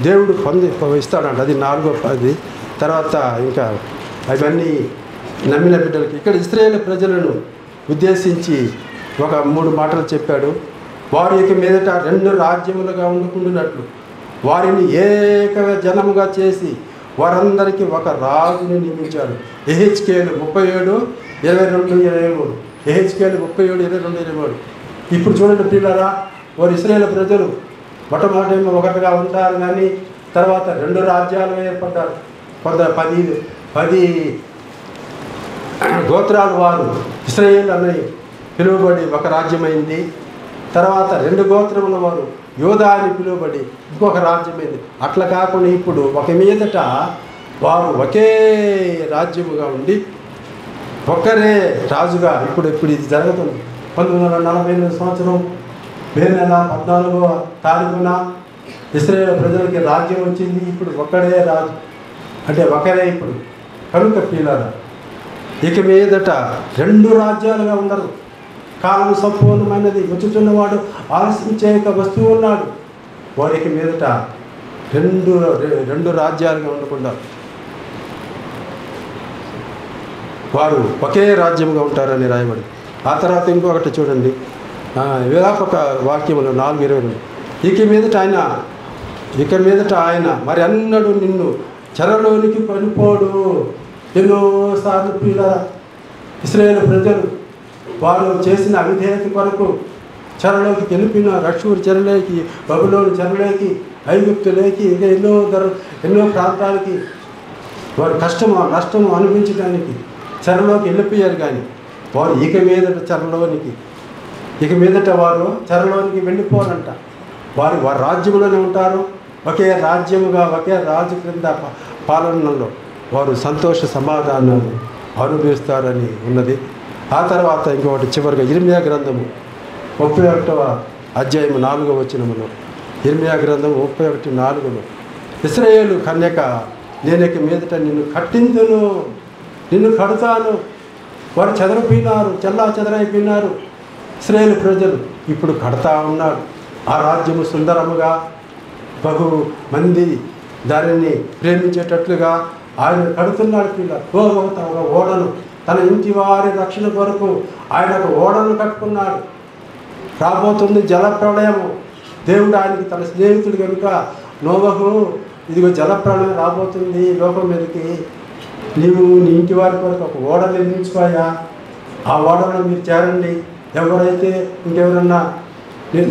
దేవుడు ఇస్తాడంట. అది 4వ తర్వాత ఇంకా అవన్నీ నమ్మిన బిడ్డలకి. ఇక్కడ ఇశ్రాయేలు ప్రజలను ఉద్దేశించి ఒక 3 మాటలు చెప్పాడు. వారి యొక్క మీదట 2 రాజ్యములుగా ఉండుకుంటున్నట్లు వారిని ఏక జనముగా చేసి వారందరికీ ఒక రాజుని నియమించాడు. యెహెజ్కేలు 37:22-23. యెహెజ్కేలు 37:22-23. ఇప్పుడు చూడండి ప్రియులారా, వారు ఇశ్రాయేలు ప్రజలు మొట్టమొదటి ఒకటిగా ఉంటారు, కానీ తర్వాత 2 రాజ్యాలు ఏర్పడ్డారు. కొంత 10 గోత్రాలు వారు ఇశ్రాయేల్ అని పిలువబడి ఒక రాజ్యమైంది. తర్వాత 2 గోత్రముల వారు యోధా అని పిలువబడి ఇంకొక రాజ్యమైంది. అట్లా కాకుండా ఇప్పుడు ఒక మీదట వారు ఒకే రాజ్యముగా ఉండి ఒక్కరే రాజుగా ఇప్పుడు ఇది జరుగుతుంది. 1948 సంవత్సరం మే నెల 14వ తారీఖున ఇశ్రాయేలు ప్రజలకి రాజ్యం వచ్చింది. ఇప్పుడు ఒక్కడే రాజు, అంటే ఒకరే ఇప్పుడు. కనుక ప్రియులారా, ఇక మీదట 2 రాజ్యాలుగా ఉండరు. కాలం సంపూర్ణమైనది, వచ్చుచున్నవాడు ఆలస్యం చేయక వస్తూ ఉన్నాడు. వారికి మీదట 2 రాజ్యాలుగా ఉండకుండా వారు ఒకే రాజ్యంగా ఉంటారని రాయబడి. ఆ తర్వాత ఇంకొకటి చూడండి, విలాపక వాక్యములు 4:22. ఇక మీదట ఆయన మరి అన్నడు నిన్ను చెరలోనికి పడిపోడు. ఎన్నోసార్లు ప్రియులారా, ఇశ్రాయేలు ప్రజలు వారు చేసిన అవిధేయత కొరకు చెరలోకి వెళ్ళిపోయినారు. అష్షూరు చెరలోకి, బబులోను చెరలోకి, ఐగుప్తులోకి, ఇంకా ఎన్నో ప్రాంతాలకి వారు నష్టము అనిపించడానికి చెరలోకి వెళ్ళిపోయారు. కానీ వారు ఇక మీదట వారు చెరలోనికి వెళ్ళిపోరంట. వారి రాజ్యంలోనే ఉంటారు. ఒకే రాజ్యముగా, ఒకే రాజు క్రింద పాలనలో వారు సంతోష సమాధానాన్ని అనుభవిస్తారని ఉన్నది. ఆ తర్వాత ఇంకొకటి చివరిగా ఇర్మియా గ్రంథము 31వ అధ్యాయం 4వ వచనములో, ఇర్మియా గ్రంథం 31:4. ఇశ్రాయేలు కన్యక, నేను ఇక మీదట నిన్ను కట్టిందును, నిన్ను కడతాను. వారు చెదరైపోయినారు. ఇశ్రాయేలు ప్రజలు ఇప్పుడు కడతా ఉన్నారు. ఆ రాజ్యము సుందరముగా, బహు మంది దానిని ప్రేమించేటట్లుగా ఆయన కడుతున్నాడు. పిల్లలు ఓడను, తన ఇంటి వారి రక్షణ కొరకు ఆయన ఒక ఓడను కట్టుకున్నాడు. రాబోతుంది జలప్రళయము. దేవుడు ఆయనకి తన స్నేహితుడు కనుక, నోవహు, ఇదిగో జలప్రళయం రాబోతుంది లోకం మీదకి, నీవు నీ ఇంటి వారి కొరకు ఒక ఓడను నిర్మించుకోయా, ఆ ఓడలో మీరు చేరండి. ఎవరైతే ఇంకెవరన్నా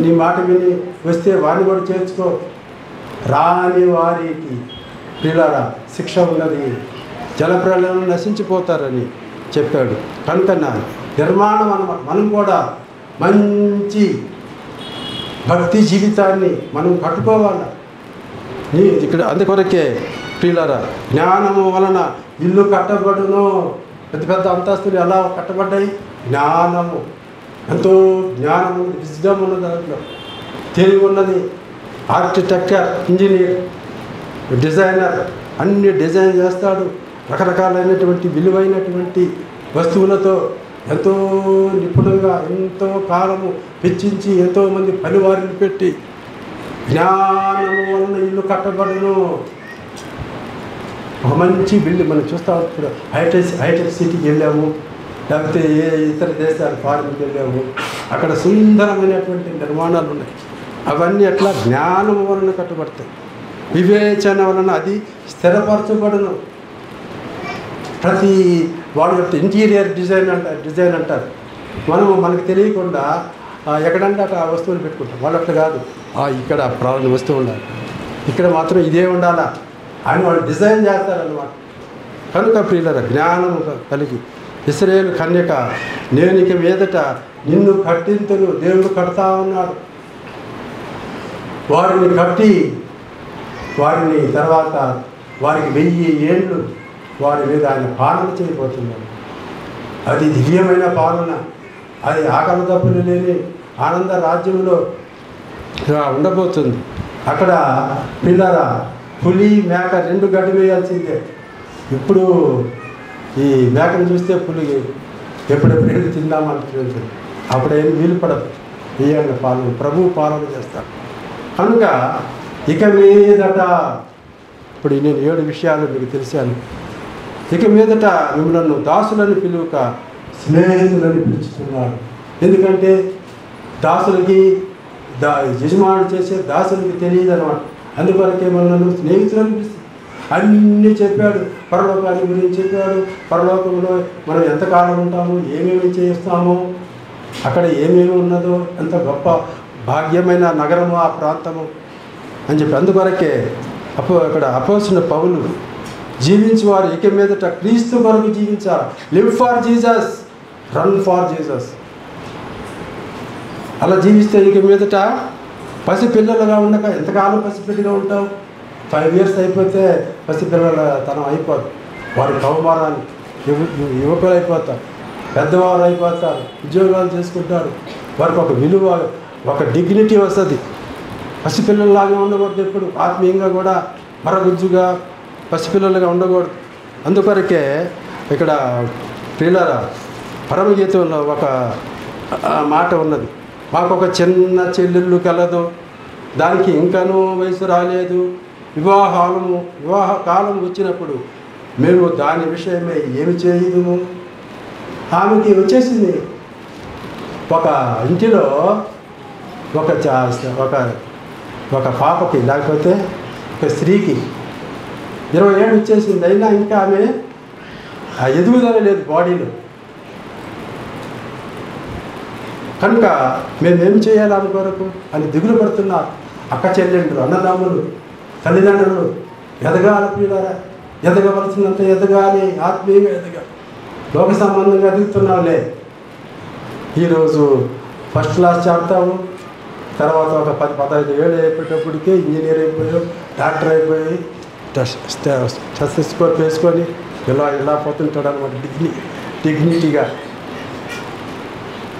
నీ మాట విని వస్తే వారిని కూడా చేర్చుకో. రాని వారికి ప్రియులారా శిక్ష ఉన్నది, జలప్రళయంలో నశించిపోతారని చెప్పాడు. కనుక నిర్మాణం అన్నమాట. మనం కూడా మంచి భక్తి జీవితాన్ని మనం కట్టుకోవాలి. ఇక్కడ అందుకొరకే ప్రియులారా, జ్ఞానము వలన ఇల్లు కట్టబడును. పెద్ద అంతస్తులు ఎలా కట్టబడ్డాయి? జ్ఞానము, ఎంతో జ్ఞానం ఉన్నది, విజ్డమ్ ఉన్నది, దాంట్లో తెలివి ఉన్నది. ఆర్కిటెక్చర్, ఇంజనీర్, డిజైనర్ అన్ని డిజైన్ చేస్తాడు. రకరకాలైనటువంటి విలువైనటువంటి వస్తువులతో ఎంతో నిపుణంగా, ఎంతో కాలము వెచ్చించి, ఎంతోమంది పనివారిని పెట్టి జ్ఞానము వలన ఇల్లు కట్టబడును. ఒక మంచి బిల్డింగ్ మనం చూస్తూ ఇప్పుడు హైటెక్ సిటీకి వెళ్ళాము, లేకపోతే ఏ ఇతర దేశాలు ఫారిన్కి వెళ్ళాము, అక్కడ సుందరమైనటువంటి నిర్మాణాలు ఉన్నాయి. అవన్నీ అట్లా జ్ఞానం వలన కట్టబడతాయి. వివేచన వలన అది స్థిరపరచబడును. ప్రతి వాడు యొక్క ఇంటీరియర్ డిజైన్ అంటారు. మనకు తెలియకుండా ఎక్కడంటే అక్కడ ఆ వస్తువులు పెట్టుకుంటాం. వాళ్ళు అట్లా కాదు, ఇక్కడ ప్రాణ వస్తువు ఉండాలి, ఇక్కడ మాత్రం ఇదే ఉండాలా అని వాళ్ళు డిజైన్ చేస్తారన్నమాట. కనుక ప్రియులారా, జ్ఞానం కలిగి ఇశ్రాయేలు కన్యక, నేను ఇక మీదట నిన్ను కట్టింతును. దేవుడు కడతా ఉన్నాడు. వారిని కట్టి తర్వాత వారికి 1000 ఏళ్ళు వారి మీద ఆయన పాలన చేయబోతున్నాడు. అది దివ్యమైన పాలన. అది ఆకలి దప్పులు లేని ఆనంద రాజ్యంలో ఉండబోతుంది. అక్కడ పిల్లల పులి, మేక 2 గడ్డి వేయాల్సిందే. ఇప్పుడు ఈ మేకను చూస్తే పులి ఎప్పుడెప్పుడు ఏది తిందామంటుంది, అప్పుడేం వీలు పడదు. ఇయ్యండి పాలన, ప్రభువు పాలన చేస్తాడు. కనుక ఇక మీదట, ఇప్పుడు నేను 7 విషయాలు మీకు తెలిసాను. ఇక మీదట మిమ్మల్ని దాసులని పిలువక స్నేహితులని పిలుచుతున్నాడు. ఎందుకంటే దాసులకి యజమానుడు చేసే దాసులకి తెలియదు అనమాట. అందువరకే మనల్ని స్నేహితులని పిలుస్తుంది. అన్నీ చెప్పాడు, పరలోకాన్ని గురించి చెప్పాడు. పరలోకంలో మనం ఎంతకాలం ఉంటామో, ఏమేమి చేస్తామో, అక్కడ ఏమేమి ఉన్నదో, ఎంత గొప్ప భాగ్యమైన నగరము ఆ ప్రాంతము అని చెప్పి. అందువరకే అక్కడ అపోస్తలుడైన పౌలు జీవించేవారు ఇక మీదట క్రీస్తు కొరకు జీవించాలి. Live for Jesus, run for Jesus. అలా జీవిస్తే ఇక మీదట పసిపిల్లలుగా ఉండక, ఎంతకాలం పసిపిల్లగా ఉంటావు? 5 years అయిపోతే పసిపిల్లల తనం అయిపోదు. వారి కౌమారాన్ని యువకులు అయిపోతారు, పెద్దవారు అయిపోతారు, ఉద్యోగాలు చేసుకుంటారు. వారికి ఒక విలువ, ఒక డిగ్నిటీ వస్తుంది. పసిపిల్లల్లాగా ఉండకూడదు, ఎప్పుడు ఆత్మీయంగా కూడా మరగుజ్జుగా పసిపిల్లలుగా ఉండకూడదు. అందుకొరకే ఇక్కడ ప్రియులారా పరమగీతంలో ఒక మాట ఉన్నది, మాకు ఒక చిన్న చెల్లెళ్ళు కలదు, దానికి ఇంకనూ వయసు రాలేదు, వివాహ కాలం వచ్చినప్పుడు మేము దాని విషయమై ఏమి చేయదుము. ఆమెకి వచ్చేసింది. ఒక ఇంటిలో ఒక పాపకి, లేకపోతే ఒక స్త్రీకి 20 ఏళ్ళు వచ్చేసింది. అయినా ఇంకా ఆమె ఆ ఎదుగుదల లేదు బాడీలో. కనుక మేమేం చేయాలి ఆమె కొరకు అని దిగులు పడుతున్నారు అక్క చెల్లెండ్రు, అన్నదమ్ములు, తల్లిదండ్రులు. ఎదగాలి ప్రియులారా, ఎదగవలసినంత ఎదగాలి, ఆత్మీయంగా ఎదగాలి. లోక సంబంధంగా ఎదుగుతున్నావులే. ఈరోజు ఫస్ట్ క్లాస్ చేస్తాము, తర్వాత ఒక 10-15 ఏళ్ళు అయిపోయేటప్పటికే ఇంజనీర్ అయిపోయావు, డాక్టర్ అయిపోయి స్కోర్ వేసుకొని ఇలా పోతుంటాడు అనమాట డిగ్నిటీగా.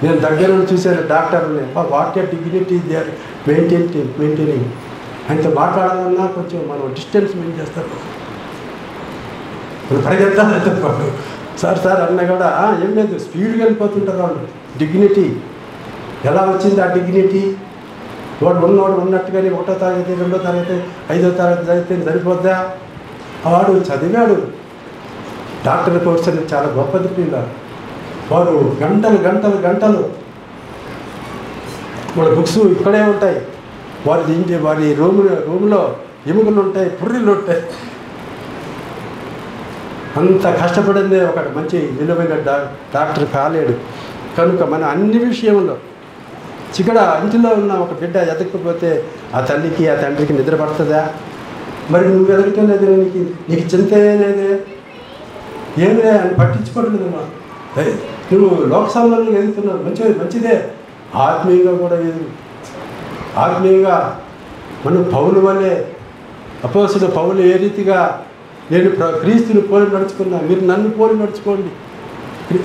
నేను దగ్గర నుండి చూశాను డాక్టర్ని, what a dignity they are maintaining. ఆయనతో మాట్లాడాలన్నా కొంచెం మనం డిస్టెన్స్ మెయింటైన్ చేస్తాం. పరిగెత్తాలంటే సార్ అన్నా కూడా ఏం లేదు, స్పీడ్గా వెళ్ళిపోతుంటారు వాళ్ళు. డిగ్నిటీ ఎలా వచ్చింది ఆ డిగ్నిటీ? వాడు ఉన్నట్టుగానే 1వ తరగతి, 2వ తరగతి, 5వ తరగతి చదివితే సరిపోద్దా? వాడు చదివాడు డాక్టర్ కోర్స్ అని, చాలా గొప్పది పిల్లలు. వారు గంటలు వాళ్ళ బుక్స్ ఇక్కడే ఉంటాయి. వారి రూమ్లో ఎముకలు ఉంటాయి, పుర్రెలు ఉంటాయి. అంత కష్టపడిందే ఒక మంచి విలువైన డాక్టర్ కాలేడు. కనుక మన అన్ని విషయంలో ఇక్కడ ఇంటిలో ఉన్న ఒక బిడ్డ ఎదగకపోతే ఆ తల్లికి ఆ తండ్రికి నిద్ర పడుతుందా? మరి నువ్వు ఎదగటం లేదు, నీకు చింతే లేదే, ఏమి అని పట్టించుకోవట్లేదమ్మా. నువ్వు లోక సంబంధంగా ఎదుగుతున్నావు, మంచిదే. ఆత్మీయంగా కూడా ఎదుగు. ఆత్మీయంగా మనం పౌలు వల్లే, అపోస్తలుడైన పౌలు ఏ రీతిగా నేను క్రీస్తుని పోలి నడుచుకున్నా, మీరు నన్ను పోలి నడుచుకోండి.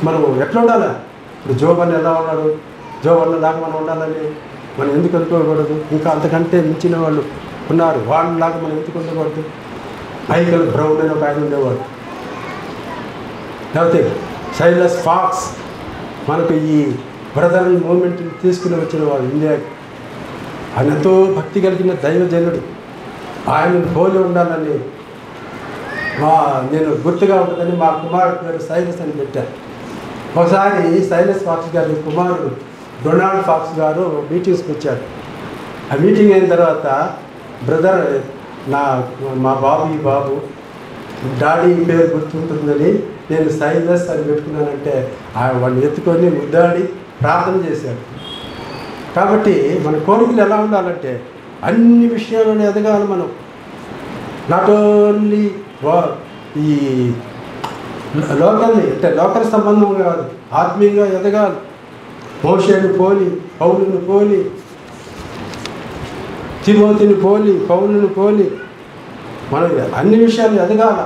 మనం ఎట్లా ఉండాలా? ఇప్పుడు జోబన్ ఎలా ఉన్నాడు, జోబన్లాగా మనం ఉండాలని మనం ఎందుకు అనుకోకూడదు? ఇంకా అంతకంటే మించిన వాళ్ళు ఉన్నారు, వాళ్ళలాగా మనం ఎందుకు ఉండకూడదు? మైకల్ బ్రౌన్ అని ఒక ఆయన ఉండేవాడు. లేకపోతే సైలస్ ఫాక్స్, మనకు ఈ బ్రదర్ మూమెంట్ తీసుకుని వచ్చిన వాడు ఇండియాకి. ఆయన ఎంతో భక్తి కలిగిన దైవజనుడు. ఆయనను పోలి ఉండాలని నేను గుర్తుగా ఉంటుందని మా కుమారుడు పేరు సైలస్ అని పెట్టాను. ఒకసారి సైలస్ ఫాక్స్ గారి కుమారుడు డొనాల్డ్ ఫాక్స్ గారు మీటింగ్స్కి వచ్చారు. ఆ మీటింగ్ అయిన తర్వాత బ్రదర్ మా బాబు డాడీ పేరు గుర్తుంటుందని నేను సైలస్ అని పెట్టుకున్నానంటే వాడిని ఎత్తుకొని ముద్దాడి ప్రార్థన చేశాడు. కాబట్టి మన కోరికలు ఎలా ఉండాలంటే అన్ని విషయాలను ఎదగాలి మనం. నాట్ ఓన్లీ ఈ లోకల్ని అంటే లోకల్ సంబంధం కాదు, ఆత్మీయంగా ఎదగాలి. మోషేను పోలి, పౌలును పోలి, తిమోతిని పోలి, పౌలును పోలి మనం అన్ని విషయాలు ఎదగాల.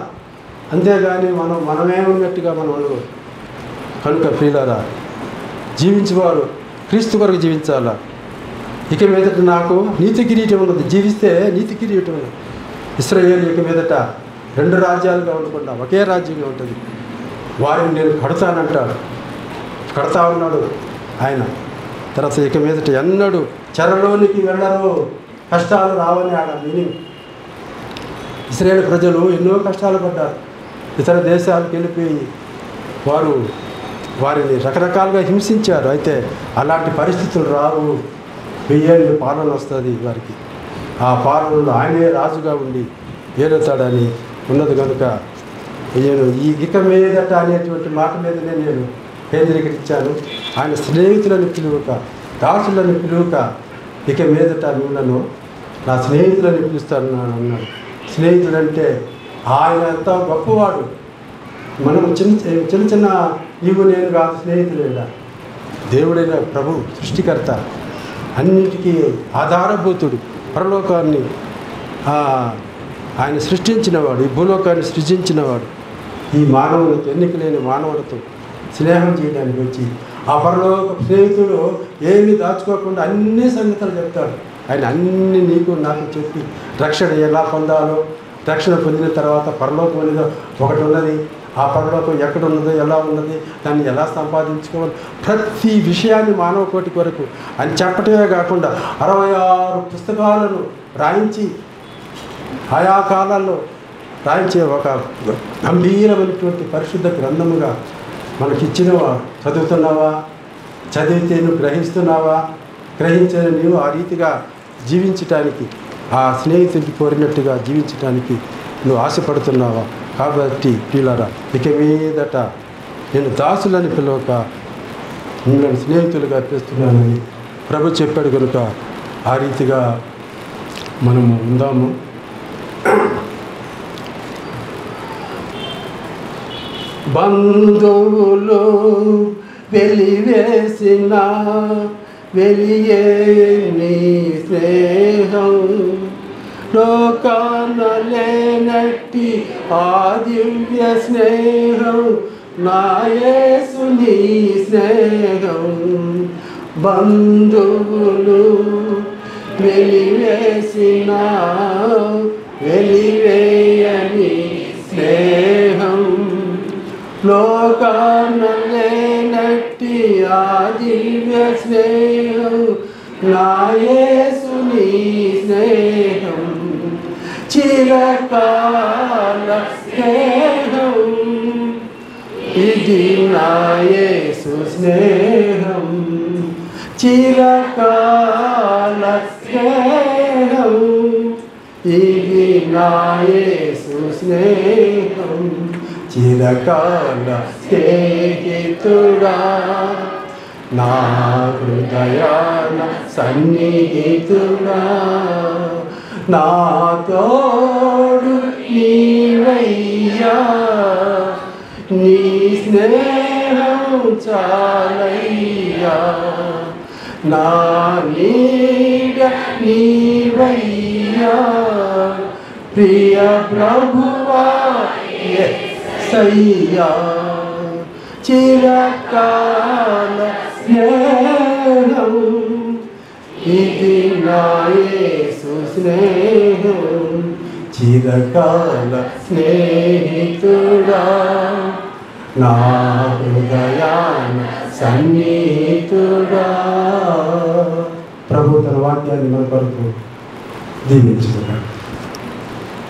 అంతేగాని మనమేమన్నట్టుగా మనం అనుకోదు. కనుక ప్రియులారా, జీవించేవారు క్రీస్తు కొరకు జీవించాలా. ఇక మీదట నాకు నీతి కిరీటం ఉన్నది, జీవిస్తే నీతి కిరీటం ఉన్నది. ఇశ్రాయేలు ఇక మీదట 2 రాజ్యాలుగా ఉండకుండా ఒకే రాజ్యంగా ఉంటుంది. వారిని నేను కడతానంటాడు. కడతా ఉన్నాడు ఆయన. తర్వాత ఇక మీదట ఎన్నడూ చెరలోనికి వెళ్ళరు, కష్టాలు రావని ఆడ మీనింగ్. ఇశ్రాయేలు ప్రజలు ఎన్నో కష్టాలు పడ్డారు. ఇతర దేశాలకు వెళ్ళిపోయి వారిని రకరకాలుగా హింసించారు. అయితే అలాంటి పరిస్థితులు రావు. 1000 ఏళ్ళు పాలన వస్తుంది వారికి. ఆ పాలనలో ఆయనే రాజుగా ఉండి ఏలుతాడని ఉన్నది కనుక నేను ఇక మీదట అనేటువంటి మాట మీదనే నేను కేంద్రీకరించాను. ఆయన స్నేహితులను పిలువక, దాసులను పిలువక, ఇక మీదట మిమ్మల్ని నా స్నేహితులని పిలుస్తాను అన్నాడు. స్నేహితుడంటే ఆయన ఎంతో గొప్పవాడు. మనం చిన్న చిన్న నీవు నేను కాదు స్నేహితులేడా. దేవుడైన ప్రభు సృష్టికర్త, అన్నిటికీ ఆధారభూతుడు, పరలోకాన్ని ఆయన సృష్టించినవాడు, ఈ భూలోకాన్ని సృజించినవాడు. ఈ మానవులతో, ఎన్నికలేని మానవులతో స్నేహం చేయడానికి వచ్చి ఆ పరలోక స్నేహితుడు ఏమీ దాచుకోకుండా అన్ని సంగతులు చెప్తాడు. ఆయన అన్ని నీకు నాకు చెప్పి రక్షణ ఎలా పొందాలో, రక్షణ పొందిన తర్వాత పరలోకం అనేది ఒకటి ఉన్నది, ఆ పరలోకం ఎక్కడ ఉన్నదో, ఎలా ఉన్నది, దాన్ని ఎలా సంపాదించుకోవాలి, ప్రతి విషయాన్ని మానవ కోటి కొరకు అని చెప్పటమే కాకుండా 66 పుస్తకాలను రాయించి ఆయా కాలాల్లో రాయించే ఒక గంభీరమైనటువంటి పరిశుద్ధ గ్రంథముగా మనకిచ్చినవా. చదువుతున్నావా? చదివితే నువ్వు గ్రహిస్తున్నావా? గ్రహించిన నీవు ఆ రీతిగా జీవించటానికి, ఆ స్నేహితుడికి కోరినట్టుగా జీవించటానికి నువ్వు ఆశపడుతున్నావా? కాబట్టి ప్రియులారా, ఇక మీదట నేను దాసులని పిలవక మిమ్మల్ని స్నేహితులుగా పిలుస్తున్నానని ప్రభు చెప్పాడు కనుక ఆ రీతిగా మనము ఉందాము. బంధువులు వెలివేసిన వెలియేని స్నేహం, లోకాన లేనట్టి ఆ దివ్య స్నేహం, నా యేసుని స్నేహం. బంధువులు వెలివేసిన వెలివేయని స్నేహం, లోకాన లేనట్టి ఆ దివ్య స్నేహం, నా యేసుని స్నేహం. చిరకాల స్నేహం, ఇది నా యేసు స్నేహం. చిరకాల స్నేహం, ఇది నా యేసు స్నేహం. చిరకాల స్నేహితుడా, నా హృదయాన సన్నిహితుడా, నా తోడు నీవయ్యా, నీ స్నేహం చాలయ్యా, నా నీడ నీవయ్యా, ప్రియ ప్రభువా యేసయ్యా. చిరకాల స్నేహం, ఇది నా యేసు స్నేహం. చిరకాల స్నేహితుడా, నా హృదయాన సన్నిహితుడా. ప్రభు తన వాక్యాన్ని మన కొరకు దీవించుకున్నాడు.